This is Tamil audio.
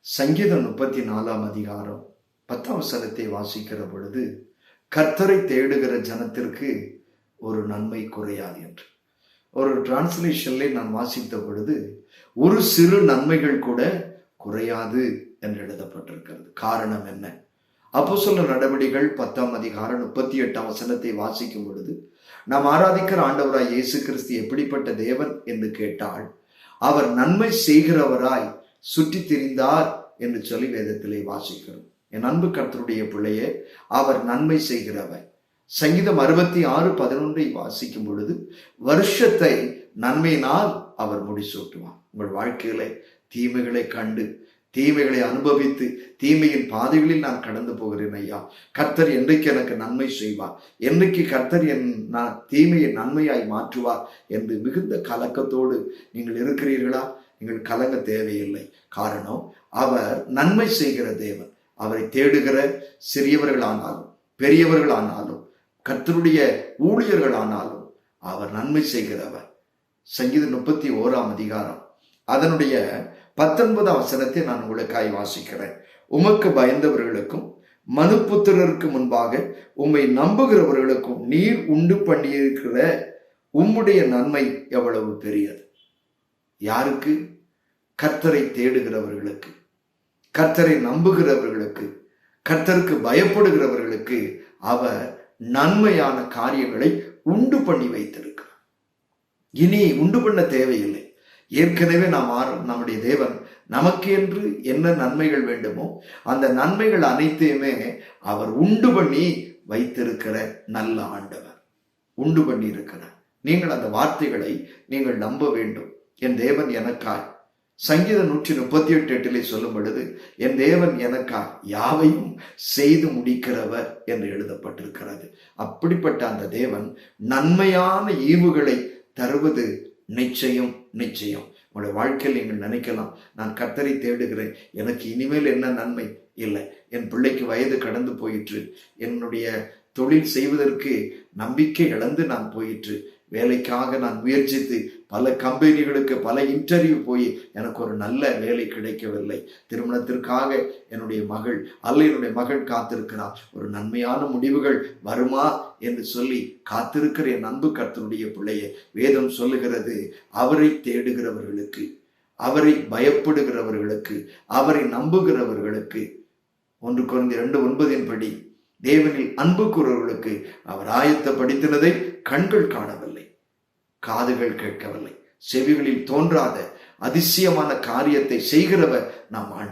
சங்கீதம் 34 10 வசனத்தை வாசிக்கிற பொழுது, கர்த்தரை தேடுகிற ஜனத்திற்கு ஒரு நன்மை குறையாது என்று. ஒரு டிரான்ஸ்லேஷன்ல நான் வாசித்த பொழுது, ஒரு சிறு நன்மைகள் கூட குறையாது என்று எழுதப்பட்டிருக்கிறது. காரணம் என்ன? அப்போஸ்தலர் நடவடிக்கைகள் 10 வசனத்தை வாசிக்கும் பொழுது, நாம் ஆராதிக்கிற ஆண்டவராய் இயேசு கிறிஸ்து எப்படிப்பட்ட தேவன் என்று கேட்டால், அவர் நன்மை செய்கிறவராய் சுற்றி திரிந்தார் என்று சொல்லி வேதத்திலே வாசிக்கிறோம். என் அன்பு கர்த்தருடைய பிள்ளையே, அவர் நன்மை செய்கிறவர். சங்கீதம் 66:11 வாசிக்கும் பொழுது, வருஷத்தை நன்மையினால் அவர் முடிசூட்டுவார். உங்கள் வாழ்க்கையில தீமைகளை கண்டு, தீமைகளை அனுபவித்து, தீமையின் பாதைகளில் நான் கடந்து போகிறேன் ஐயா, கர்த்தர் என்றைக்கு எனக்கு நன்மை செய்வார், என்றைக்கு கர்த்தர் என் தீமையை நன்மையாய் மாற்றுவார் என்று மிகுந்த கலக்கத்தோடு நீங்கள் இருக்கிறீர்களா? நீங்கள் கலங்க தேவையில்லை. காரணம், அவர் நன்மை செய்கிற தேவன். அவரை தேடுகிற சிறியவர்களானாலும் பெரியவர்களானாலும் கர்த்தருடைய ஊழியர்களானாலும் அவர் நன்மை செய்கிறவர். சங்கீதம் 31 அதனுடைய 19 வசனத்தை நான் உங்களுக்காய் வாசிக்கிறேன். உமக்கு பயந்தவர்களுக்கும் மனுபுத்திரருக்கு முன்பாக உம்மை நம்புகிறவர்களுக்கும் நீர் உண்டு பண்ணியிருக்கிற உம்முடைய நன்மை எவ்வளவு பெரியது. யாருக்கு? கர்த்தரை தேடுகிறவர்களுக்கு, கர்த்தரை நம்புகிறவர்களுக்கு, கர்த்தருக்கு பயப்படுகிறவர்களுக்கு அவர் நன்மையான காரியங்களை உண்டு பண்ணி வைத்திருக்கிறார். இனி உண்டு பண்ண தேவையில்லை. ஏற்கனவே நம்முடைய தேவன் நமக்கு என்று என்ன நன்மைகள் வேண்டுமோ அந்த நன்மைகள் அனைத்தையுமே அவர் உண்டு பண்ணி வைத்திருக்கிற நல்ல ஆண்டவர். உண்டு பண்ணி இருக்கிறார். நீங்கள் அந்த வார்த்தைகளை நீங்கள் நம்ப வேண்டும். என் தேவன் எனக்காய், சங்கீதம் 138 சொல்லும் பொழுது, என் தேவன் எனக்காய் யாவையும் செய்து முடிக்கிறவர் என்று எழுதப்பட்டிருக்கிறது. அப்படிப்பட்ட அந்த தேவன் நன்மையான ஈவுகளை தருவது நிச்சயம். உங்களுடைய வாழ்க்கையில் நீங்கள் நினைக்கலாம், நான் கர்த்தரை தேடுகிறேன், எனக்கு இனிமேல் என்ன நன்மை இல்லை, என் பிள்ளைக்கு வயது கடந்து போயிற்று, என்னுடைய தொழில் செய்வதற்கு நம்பிக்கை இழந்து நான் போயிற்று, வேலைக்காக நான் முயற்சித்து பல கம்பெனிகளுக்கு பல இன்டர்வியூ போய் எனக்கு ஒரு நல்ல வேலை கிடைக்கவில்லை, திருமணத்திற்காக என்னுடைய மகள் காத்திருக்கிறார், ஒரு நன்மையான முடிவுகள் வருமா என்று சொல்லி காத்திருக்கிற என் அன்பு கர்த்தருடைய பிள்ளையே, வேதம் சொல்லுகிறது, அவரை தேடுகிறவர்களுக்கு, அவரை பயப்படுகிறவர்களுக்கு, அவரை நம்புகிறவர்களுக்கு 1 கொரிந்தியர் 2:9 படி தேவனில் அன்பு கூறுவர்களுக்கு அவர் ஆயத்தப்படுத்தினதை கண்கள் காணவில்லை, காதுகள் கேட்கவில்லை, செவிகளில் தோன்றாத அதிசயமான காரியத்தை செய்கிறவர் நாம் ஆண்டவர்.